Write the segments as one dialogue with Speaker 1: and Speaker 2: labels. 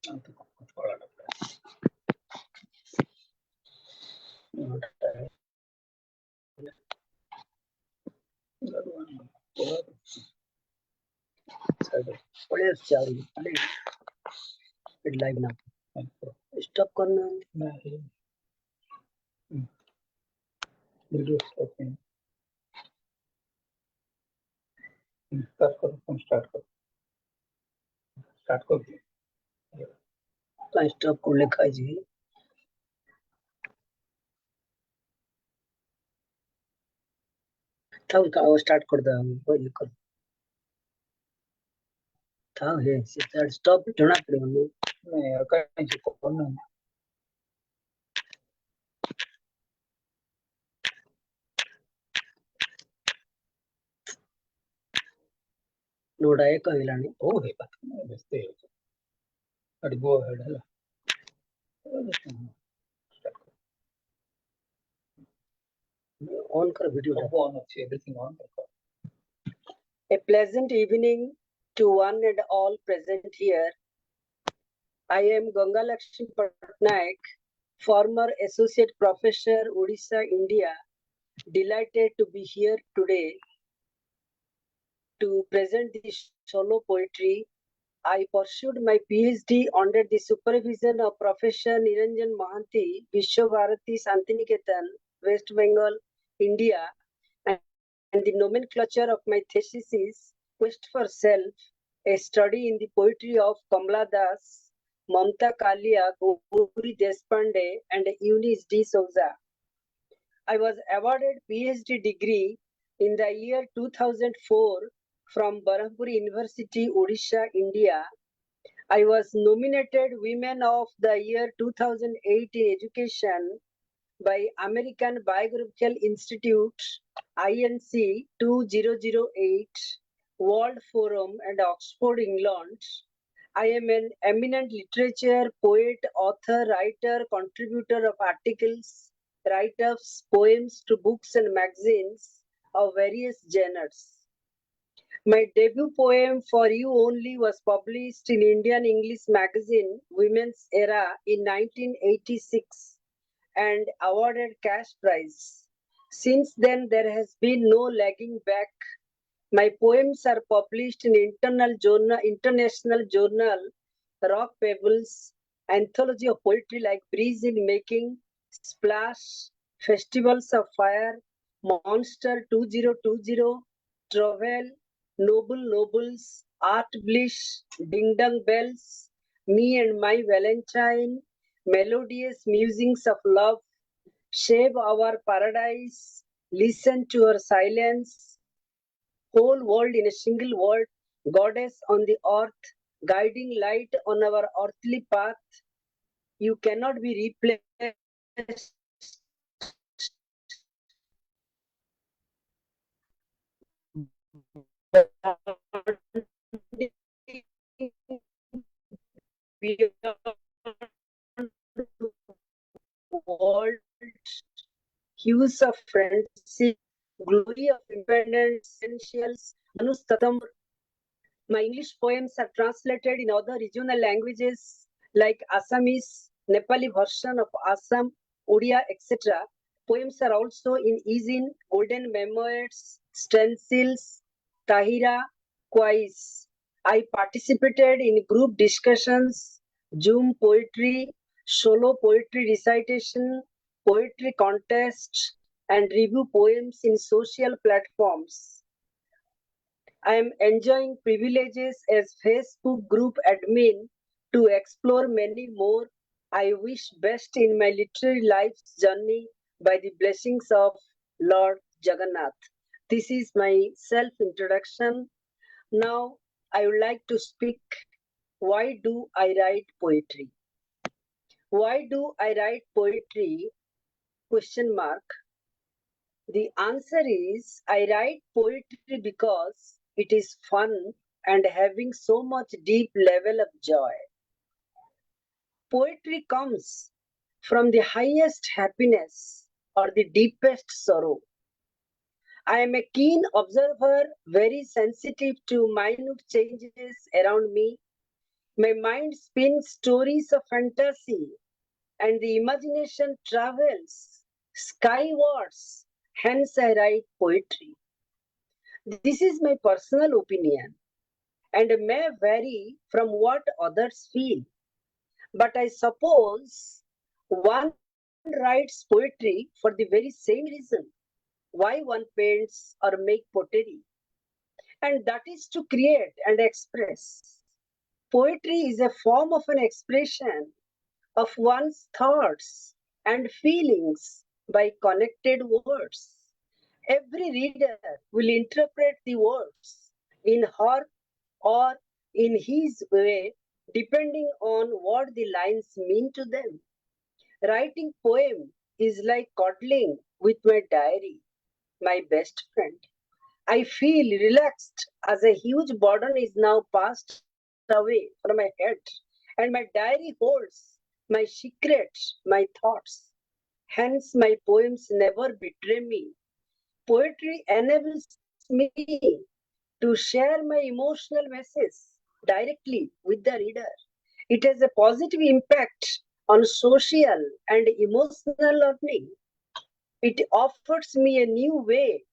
Speaker 1: Live now. Stop करना video stop start करो तो स्टॉप को लिखा जी था उसका स्टार्ट कर दो वो लिखो था है स्टॉप जोड़ना पड़ेगा नहीं कहीं से करना नोट आए कहलानी ओ है बात बेस्ते अरे गो हेड है ऑन कर वीडियो ऑन अच्छी एवरीथिंग ऑन कर A pleasant evening to one and all present here. I am Gangalaxmi Patnaik, former Associate Professor, Odisha, India. Delighted to be here today to present this solo poetry. I pursued my PhD under the supervision of Professor Niranjan Mohanty, Vishwabharati Santiniketan, West Bengal, India, and the nomenclature of my thesis is Quest for Self, a study in the poetry of Kamala Das, Mamta Kalia, Gauri Deshpande, and Eunice D. Souza. I was awarded PhD degree in the year 2004 from Brahmpur University, Odisha, India. I was nominated Women of the Year 2008 in Education by American Biographical Institute, INC 2008, World Forum, and Oxford, England. I am an eminent literature, poet, author, writer, contributor of articles, write-ups, poems to books and magazines of various genres. My debut poem For You Only was published in Indian English magazine Women's Era in 1986 and awarded cash prize. Since then, there has been no lagging back. My poems are published in international journal Rock Pebbles, Anthology of Poetry like Breeze in Making, Splash, Festivals of Fire, Monster 2020, Trouvaille, Noble Nobles, Art Bliss, Ding Dong Bells, Me and My Valentine, Melodious Musings of Love, Shape Our Paradise, Listen to Her Silence, Whole World in a Single Word, Goddess on the Earth, Guiding Light on Our Earthly Path. You cannot be replaced. World, Hues of Friendship, Glory of Independence, Essentials, Anustatam. My English poems are translated in other regional languages like Assamese, Nepali version of Assam, Odia, etc. Poems are also in Izin, Golden Memoirs, Stencils, Tahira, Quais. I participated in group discussions, Zoom poetry, solo poetry recitation, poetry contest, and review poems in social platforms. I am enjoying privileges as Facebook group admin to explore many more. I wish best in my literary life's journey by the blessings of Lord Jagannath. This is my self-introduction. Now I would like to speak, why do I write poetry? Why do I write poetry? Question mark. The answer is, I write poetry because it is fun and having so much deep level of joy. Poetry comes from the highest happiness or the deepest sorrow. I am a keen observer, very sensitive to minute changes around me. My mind spins stories of fantasy, and the imagination travels skywards. Hence, I write poetry. This is my personal opinion and may vary from what others feel. But I suppose one writes poetry for the very same reason why one paints or make pottery, and that is to create and express. Poetry is a form of an expression of one's thoughts and feelings by connected words. Every reader will interpret the words in her or in his way, depending on what the lines mean to them. Writing poem is like cuddling with my diary, my best friend. I feel relaxed as a huge burden is now passed away from my head, and my diary holds my secrets, my thoughts. Hence, my poems never betray me. Poetry enables me to share my emotional message directly with the reader. It has a positive impact on social and emotional learning. It offers me a new way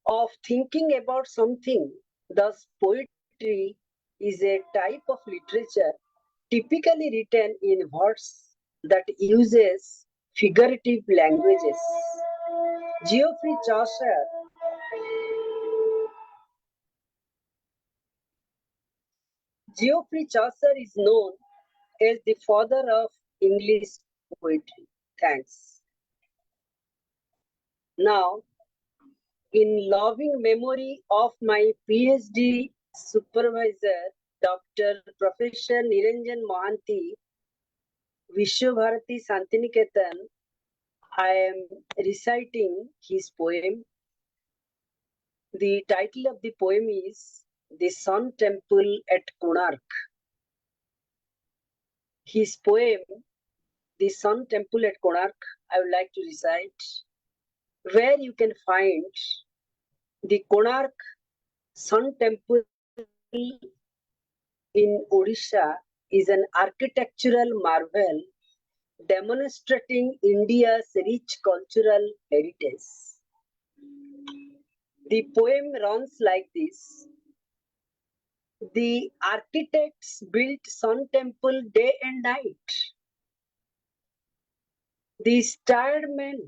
Speaker 1: of thinking about something. Thus, poetry is a type of literature typically written in verse that uses figurative languages. Geoffrey Chaucer Geoffrey Chaucer is known as the father of English poetry. Thanks. Now, in loving memory of my PhD supervisor, Dr. Professor Niranjan Mohanty, Vishwabharati Santiniketan, I am reciting his poem. The title of the poem is The Sun Temple at Konark. His poem, The Sun Temple at Konark, I would like to recite, where you can find the Konark Sun Temple in Odisha is an architectural marvel demonstrating India's rich cultural heritage. The poem runs like this. The architects built Sun Temple day and night. These tired men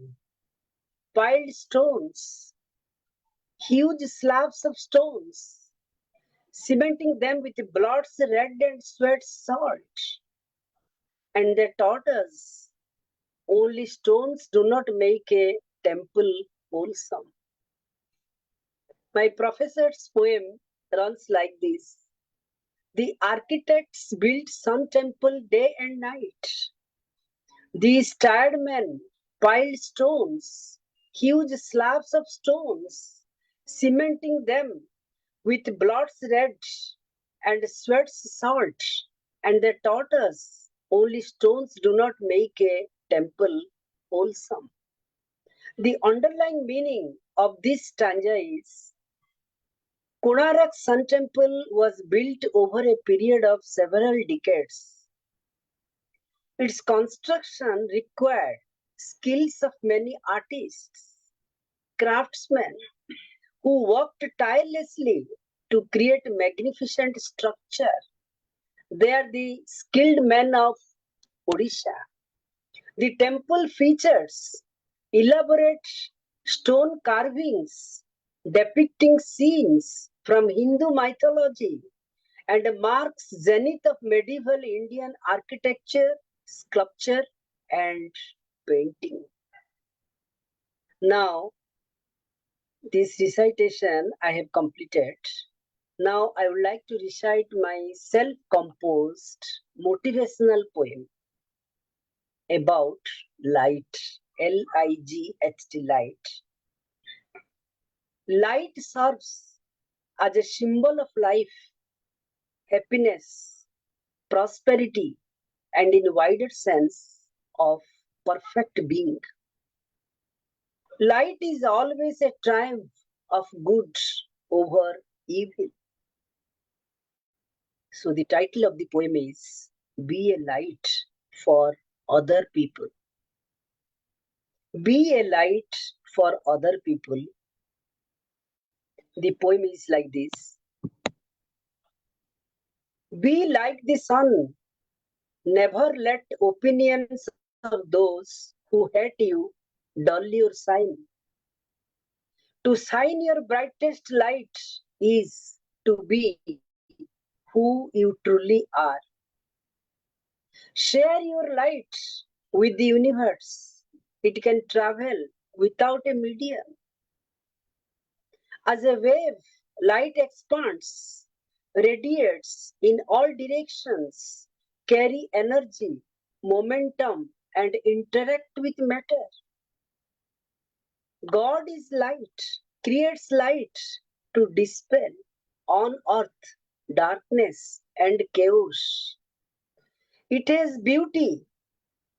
Speaker 1: piled stones, huge slabs of stones, cementing them with blood, red and sweat salt. And they taught us only stones do not make a temple wholesome. My professor's poem runs like this. The architects built Sun Temple day and night. These tired men piled stones, huge slabs of stones, cementing them with blood's red and sweat's salt, and they taught us only stones do not make a temple wholesome. The underlying meaning of this stanza is Konark Sun Temple was built over a period of several decades. Its construction required skills of many artists, craftsmen who worked tirelessly to create a magnificent structure. They are the skilled men of Odisha. The temple features elaborate stone carvings depicting scenes from Hindu mythology and marks zenith of medieval Indian architecture, sculpture, and painting. Now, this recitation I have completed. Now, I would like to recite my self-composed motivational poem about light, L-I-G-H-T, light. Light serves as a symbol of life, happiness, prosperity, and in wider sense of perfect being. Light is always a triumph of good over evil. So the title of the poem is Be a Light for Other People. Be a light for other people. The poem is like this. Be like the sun. Never let opinions of those who hate you dull your shine. To shine your brightest light is to be who you truly are. Share your light with the universe. It can travel without a medium. As a wave, light expands, radiates in all directions, carry energy, momentum, and interact with matter. God is light, creates light to dispel on earth darkness and chaos. It has beauty,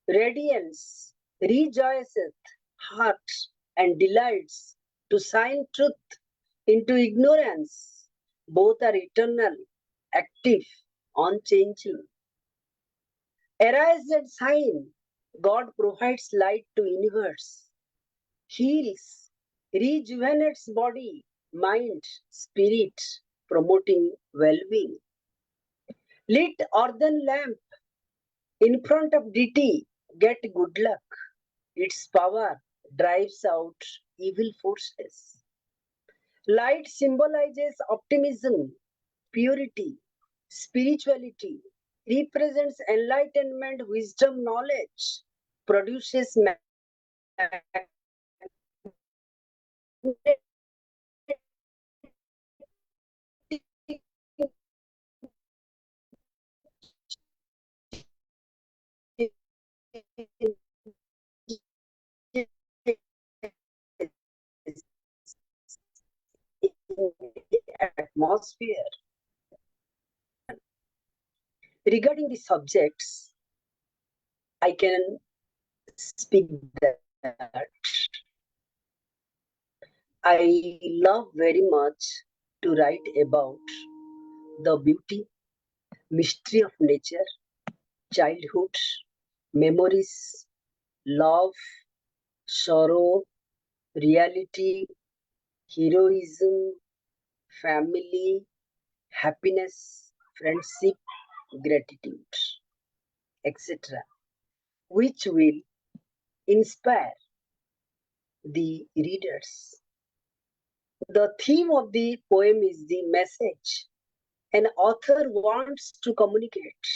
Speaker 1: radiance, rejoiceth heart, and delights to shine truth into ignorance. Both are eternal, active, unchanging. Arise and shine. God provides light to universe, heals, rejuvenates body, mind, spirit, promoting well-being. Lit earthen lamp in front of deity, get good luck. Its power drives out evil forces. Light symbolizes optimism, purity, spirituality, represents enlightenment, wisdom, knowledge, produces atmosphere. Regarding the subjects, I can speak that I love very much to write about the beauty, mystery of nature, childhood, memories, love, sorrow, reality, heroism, family, happiness, friendship, gratitude, etc., which will inspire the readers. The theme of the poem is the message an author wants to communicate.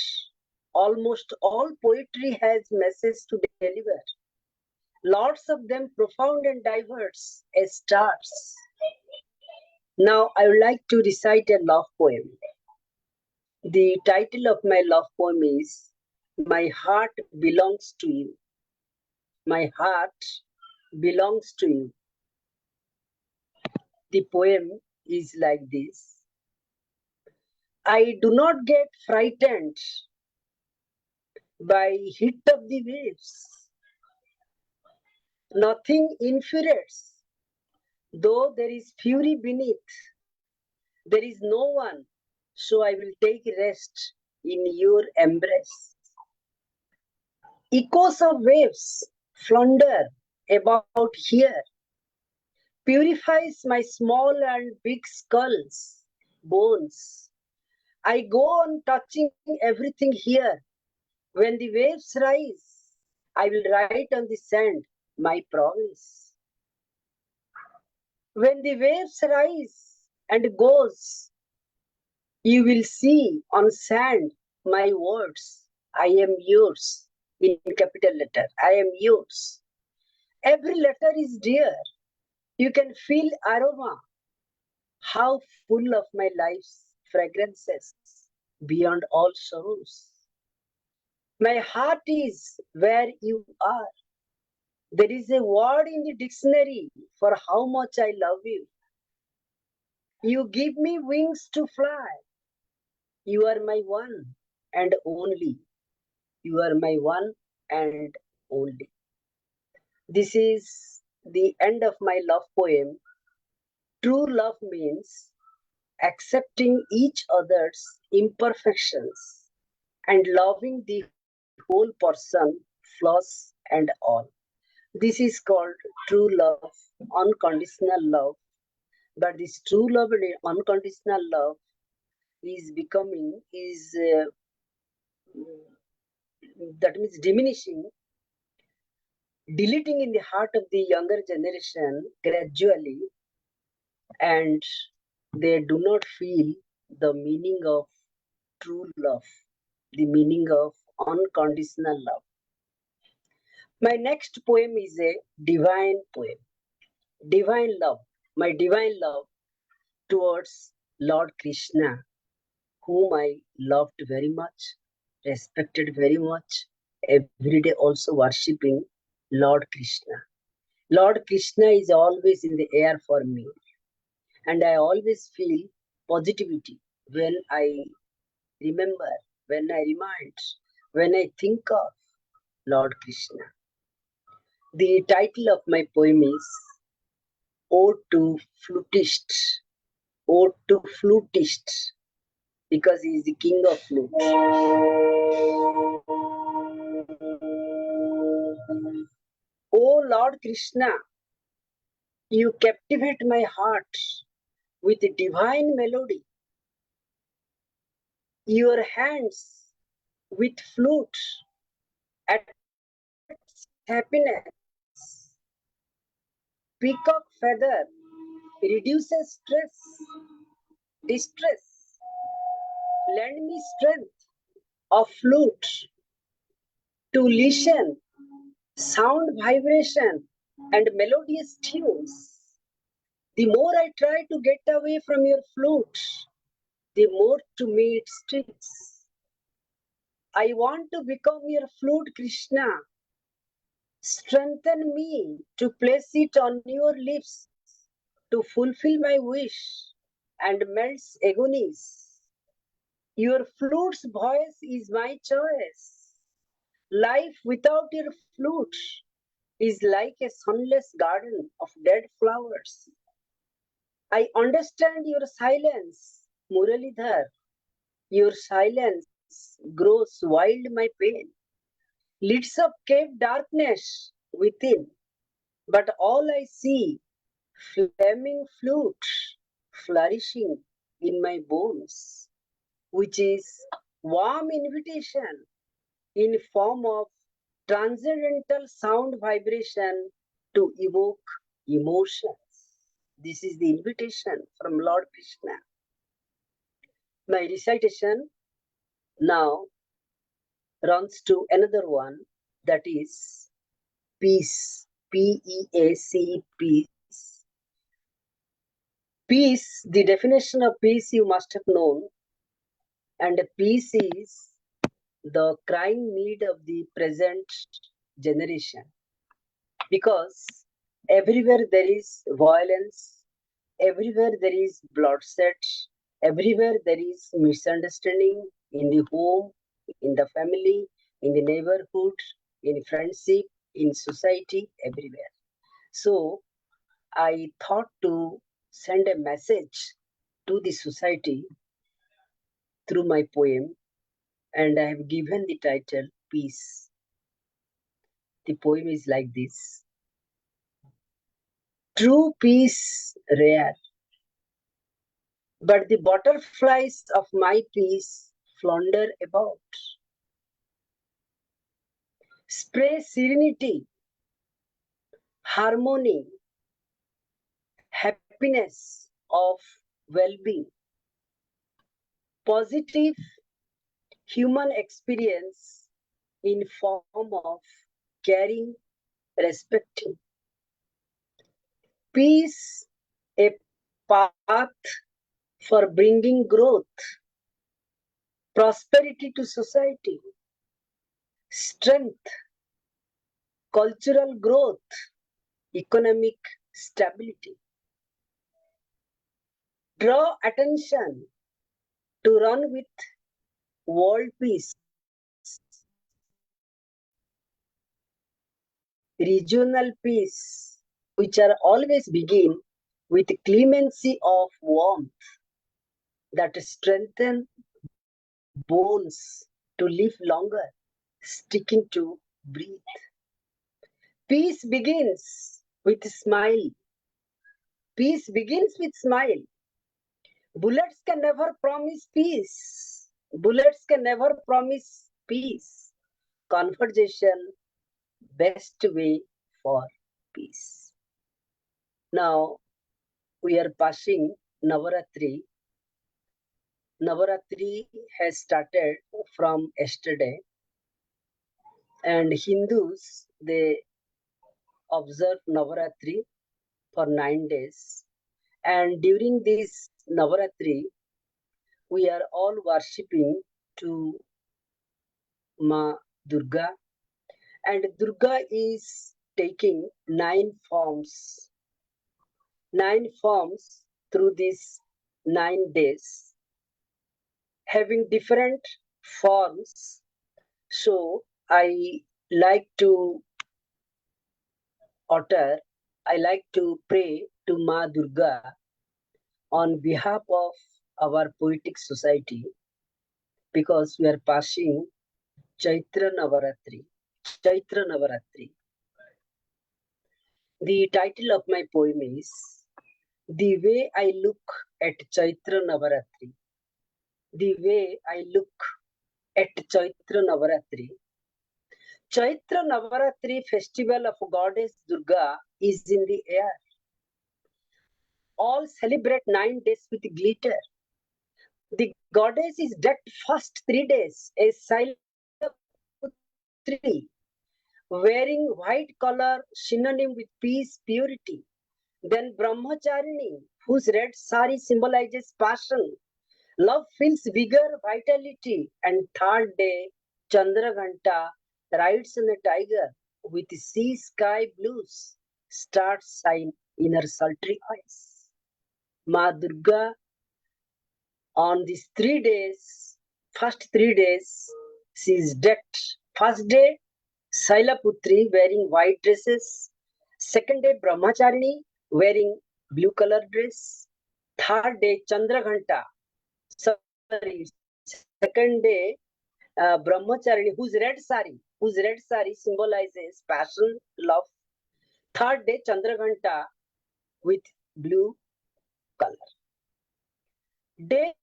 Speaker 1: Almost all poetry has messages to deliver. Lots of them profound and diverse as stars. Now I would like to recite a love poem. The title of my love poem is My Heart Belongs to You. My heart belongs to you. The poem is like this. I do not get frightened by hit of the waves. Nothing infuriates, though there is fury beneath. There is no one, so I will take rest in your embrace. Echoes of waves flounder about here, purifies my small and big skulls, bones. I go on touching everything here. When the waves rise, I will write on the sand my promise. When the waves rise and goes, you will see on sand my words. I am yours in capital letter. I am yours. Every letter is dear. You can feel aroma. How full of my life's fragrances beyond all sorrows. My heart is where you are. There is a word in the dictionary for how much I love you. You give me wings to fly. You are my one and only. You are my one and only. This is the end of my love poem. True love means accepting each other's imperfections, and loving the whole person, flaws and all. This is called true love, unconditional love. But this true love and unconditional love is that means diminishing, deleting in the heart of the younger generation gradually, and they do not feel the meaning of true love, the meaning of unconditional love. My next poem is a divine poem, divine love, my divine love towards Lord Krishna, whom I loved very much, respected very much, every day also worshipping Lord Krishna. Lord Krishna is always in the air for me, and I always feel positivity when I remember, when I remind, when I think of Lord Krishna. The title of my poem is Ode to Flutist, Ode to Flutist, because he is the king of flute. O Lord Krishna, you captivate my heart with divine melody. Your hands with flute attracts happiness. Peacock feather reduces stress, distress. Lend me strength of flute to listen, sound vibration and melodious tunes. The more I try to get away from your flute, the more to me it sticks. I want to become your flute, Krishna. Strengthen me to place it on your lips, to fulfill my wish and melts agonies. Your flute's voice is my choice. Life without your flute is like a sunless garden of dead flowers. I understand your silence, Muralidhar. Your silence grows wild my pain, lights up cave darkness within, but all I see, flaming flute flourishing in my bones, which is warm invitation in form of transcendental sound vibration to evoke emotions. This is the invitation from Lord Krishna. My recitation now runs to another one, that is peace. P-E-A-C, peace. Peace, the definition of peace you must have known, and peace is the crying need of the present generation, because everywhere there is violence, everywhere there is bloodshed, everywhere there is misunderstanding in the home, in the family, in the neighborhood, in friendship, in society, everywhere. So I thought to send a message to the society through my poem, and I have given the title Peace. The poem is like this. True peace rare, but the butterflies of my peace flounder about. Spray serenity, harmony, happiness of well-being, positive human experience in form of caring, respecting. Peace, a path for bringing growth, prosperity to society, strength, cultural growth, economic stability. Draw attention to run with world peace, regional peace, which are always begin with clemency of warmth, that strengthen bones to live longer, sticking to breathe. Peace begins with a smile. Peace begins with smile. Bullets can never promise peace. Bullets can never promise peace. Conversation, best way for peace. Now we are passing Navaratri. Navaratri has started from yesterday, and Hindus, they observe Navaratri for 9 days. And during this Navaratri, we are all worshipping to Ma Durga, and Durga is taking 9 forms through these 9 days, having different forms. So I like to utter, I like to pray to Ma Durga on behalf of our poetic society, because we are passing Chaitra Navaratri. Chaitra Navaratri. The title of my poem is The Way I Look at Chaitra Navaratri. The way I look at Chaitra Navaratri. Chaitra Navaratri festival of goddess Durga is in the air. All celebrate 9 days with glitter. The goddess is decked first 3 days as Sailaputri, wearing white color synonym with peace, purity. Then Brahmacharini, whose red sari symbolizes passion. Love feels vigor, vitality. And third day, Chandraghanta rides on a tiger with sea sky blues. Stars shine in her sultry eyes. Ma Durga, on these 3 days, first 3 days, she is decked. First day, Sailaputri wearing white dresses. Second day, Brahmacharini wearing blue color dress. Third day, Chandraghanta. Sorry, second day, Brahmacharini, whose red sari symbolizes passion, love. Third day, Chandraghanta with blue color. Day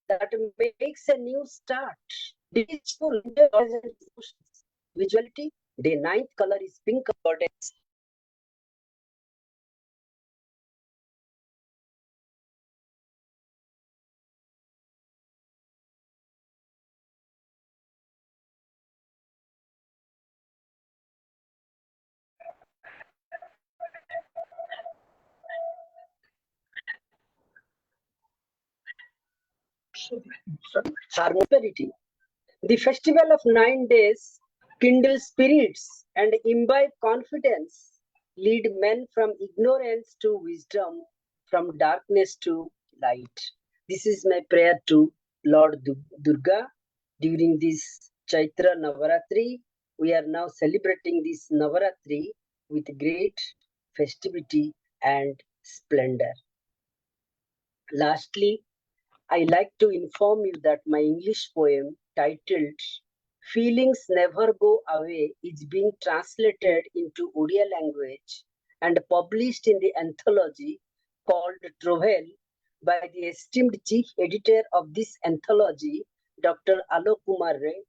Speaker 1: that makes a new start. Peaceful visuality. Day ninth color is pink goddess. Prosperity. The festival of 9 days kindles spirits and imbibe confidence, lead men from ignorance to wisdom, from darkness to light. This is my prayer to Lord Durga during this Chaitra Navaratri. We are now celebrating this Navaratri with great festivity and splendor. Lastly, I like to inform you that my English poem titled Feelings Never Go Away is being translated into Odia language and published in the anthology called Trouvaille by the esteemed chief editor of this anthology, Dr. Alok Kumar Ray.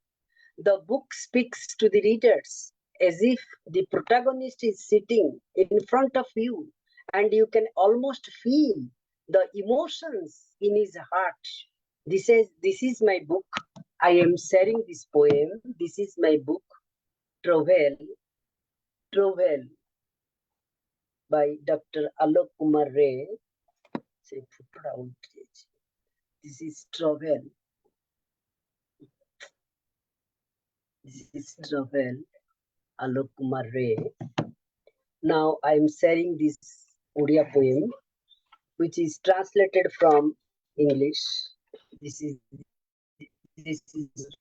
Speaker 1: The book speaks to the readers as if the protagonist is sitting in front of you and you can almost feel the emotions in his heart. This is my book. I am sharing this poem. This is my book, Trouvaille, Trouvaille by Dr. Alok Kumar Ray. This is Trouvaille. This is Trouvaille, Alok Kumar Ray. Now I am sharing this Odia poem, which is translated from English. This is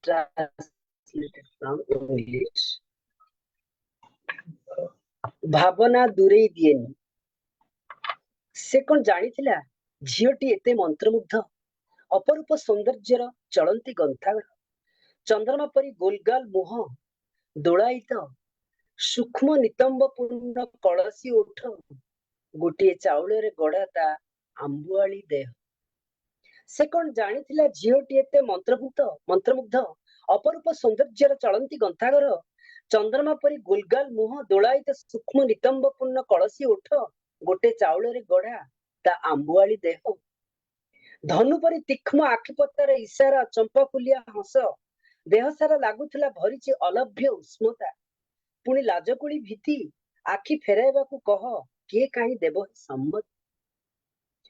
Speaker 1: translated from English. ଭାବନା ଦୂରେଇ ଦିଏନି। ସେ କଣ ଜାଣିଥିଲା ଝିଅଟି ଏତେ ମନ୍ତ୍ରମୁଗ୍ଧ, ଅପରୂପ ସୌନ୍ଦର୍ଯ୍ୟର ଚଳନ୍ତି ଗ୍ରନ୍ଥାଗାର, ଚନ୍ଦ୍ରମା ପରି ଗୋଲଗାଲ ମୁହଁ, ଦୋଳାୟିତ ସୂକ୍ଷ୍ମ ନିତମ୍ବ ପୂର୍ଣ୍ଣ କଳସୀ ଓଠ, ଗୋଟିଏ ଚାଉଳରେ ଗଢା ତା ଆମ୍ବୁଆଳି ଦେହ। ସେ କଣ ଜାଣିଥିଲା ଝିଅଟି ଏତେ ମନ୍ତ୍ରମୁଗ୍ଧ, ଅପରୂପ ସୌନ୍ଦର୍ଯ୍ୟର ଚଳନ୍ତି ଗ୍ରନ୍ଥାଗାର, ଚନ୍ଦ୍ରମା ପରି ଗୋଲଗାଲ ମୁହଁ, ଦୋଳାୟିତ ସୂକ୍ଷ୍ମ ନିତମ୍ବ ପୂର୍ଣ୍ଣ କଳସୀ ଓଠ, ଗୋଟେ ଚାଉଳରେ ଗଢା ତା ଆମ୍ବୁଆଳି ଦେହ। ଧନୁ ପରି ତୀକ୍ଷ୍ମ ଆଖିପତାର ଇଶାରା, ଚମ୍ପାକୁଲିଆ ହସ, ଦେହ ସାରା ଲାଗୁଥିଲା ଭରିଛି ଅଲଭ୍ୟ ଉଷ୍ମତା। ପୁଣି ଲାଜକୁଳି ଭୀତି, ଆଖି ଫେରାଇବାକୁ କହ, କିଏ କାହିଁ ଦେବ ସମ୍ମତି।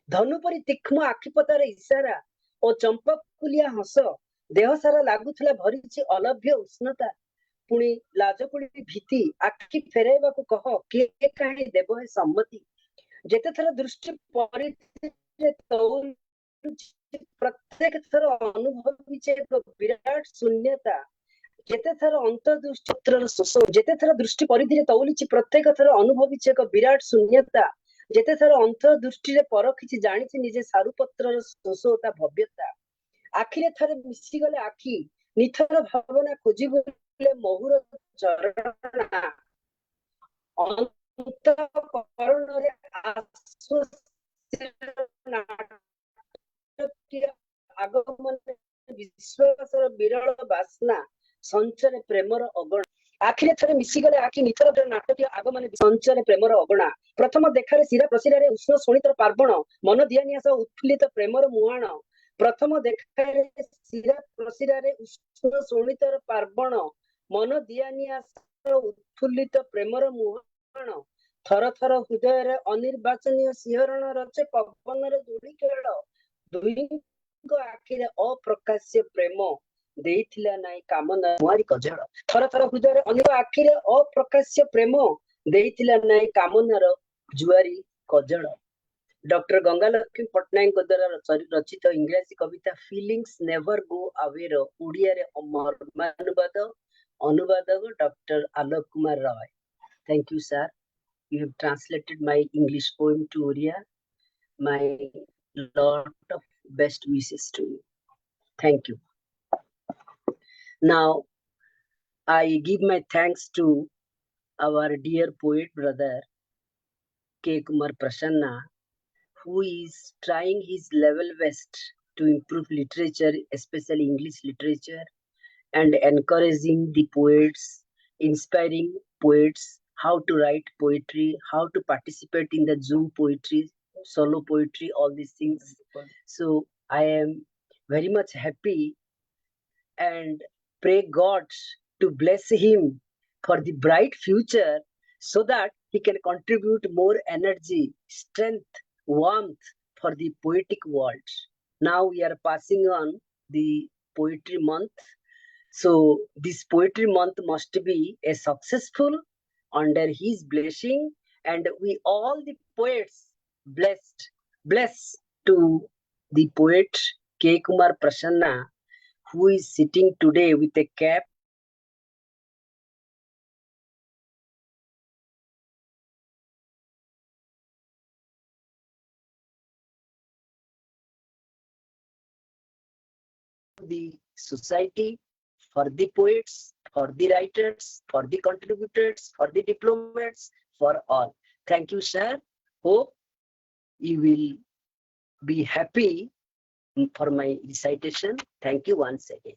Speaker 1: ଧନୁ ପରି ତୀକ୍ଷ୍ମ ଆଖିପତାର ଇଶାରା ଓ ଚମ୍ପାକୁଲିଆ ହସ, ଦେହ ସାରା ଲାଗୁଥିଲା ଭରିଛି ଅଲଭ୍ୟ ଉଷ୍ଣତା। ପୁଣି ଲାଜକୁଳି ଭୀତି, ଆଖି ଫେରାଇବାକୁ କହ, କିଏ କାହିଁ ଦେବ ସମ୍ମତି। ଯେତେଥର ଦୃଷ୍ଟି ପରିଧିରେ ତଉଲୁଛି, ପ୍ରତ୍ୟେକ ଥର ଅନୁଭବିଛି ଏକ ବିରାଟ ଶୂନ୍ୟତା। ଯେତେଥର ଅନ୍ତର୍ଦୃଷ୍ଟିର ଶୋଷ, ଯେତେଥର ଦୃଷ୍ଟି ପରିଧିରେ ତଉଲୁଛି, ପ୍ରତ୍ୟେକ ଥର ଅନୁଭବିଛି ଏକ ବିରାଟ ଶୂନ୍ୟତା। ଯେତେଥର ଅନ୍ତର୍ଦୃଷ୍ଟିରେ ପରଖିଛି, ଜାଣିଛି ନିଜେ ସାରୁପତ୍ରର ଶୋଷ ଓ ତା ଭବ୍ୟତା। ଆଖିରେ ଥରେ ମିଶିଗଲେ ଆଖି, ନିଥର ଭାବନା ଖୋଜି ବୁଲେ ମହୁର ଝରଣା, ଅନ୍ତଃକରଣରେ ଆଗମନ ବିଶ୍ୱାସର ବିରଳ ବାସ୍ନା, ସଞ୍ଚରେ ପ୍ରେମର ଅଗଣା। ଆଖିରେ ଥରେ ମିଶିଗଲେ ଆଖି, ନିଥର ନାଟକୀୟ ଆଗମନ, ସଞ୍ଚରେ ପ୍ରେମର ଅଗଣା। ପ୍ରଥମ ଦେଖାରେ ଶିରା ପ୍ରଶିରାରେ ଉଷ୍ଣ ଶୋଣିତର ପାର୍ବଣ, ମନ ଦିଆନିଆ ସହ ଉତ୍ଫୁଲ୍ଲିତ ପ୍ରେମର ମୁହାଣ। ପ୍ରଥମ ଦେଖାରେ ଶିରା ପ୍ରଶିରାରେ ଉଷ୍ଣ ଶୋଣିତର ପାର୍ବଣ, ମନ ଦିଆନିଆ ସହ ଉତ୍ଫୁଲ୍ଲିତ ପ୍ରେମର ମୁହାଣ। ଥର ଥର ହୃଦୟରେ ଅନିର୍ବାଚନୀୟ ଶିହରଣ ରଚେ ପବନର ଦୋଳି ଖେଳ। ଦୁହିଁଙ୍କ ଆଖିରେ ଅପ୍ରକାଶ୍ୟ ପ୍ରେମ, ଦେଇଥିଲା ନାଇଁ କାମନା ମୁଆରି କଜଳ। ଥର ଥର ହୃଦୟରେ ଅନେକ ଆଖିରେ ଅପ୍ରକାଶ୍ୟ ପ୍ରେମ, ଦେଇଥିଲା ନାଇଁ କାମନାର ଜୁଆରୀ କଜଳ। ଡକ୍ଟର ଗଙ୍ଗାଲକ୍ଷ୍ମୀ ପଟ୍ଟନାୟକଙ୍କ ଦ୍ୱାରା ରଚିତ ଇଂରାଜୀ କବିତା ଫିଲିଂସ୍ ନେଭର ଗୋ ଆୱେର ଓଡ଼ିଆରେ ଅନୁବାଦକ doctor Alok Kumar Roy. Thank you, sir. You have translated my English poem to Oriya. My lot of best wishes to you. Thank you. Now, I give my thanks to our dear poet brother K. Kumar Prasanna, who is trying his level best to improve literature, especially English literature, and encouraging the poets, inspiring poets how to write poetry, how to participate in the Zoom poetry, solo poetry, all these things. So I am very much happy and pray God to bless him for the bright future, so that he can contribute more energy, strength, warmth for the poetic world. Now we are passing on the poetry month. So this poetry month must be a successful under his blessing, and we all the poets bless to the poet K. Kumar Prasanna, who is sitting today with a cap the society, for the poets, for the writers, for the contributors, for the diplomats, for all. Thank you, sir. Hope you will be happy for my recitation. Thank you once again.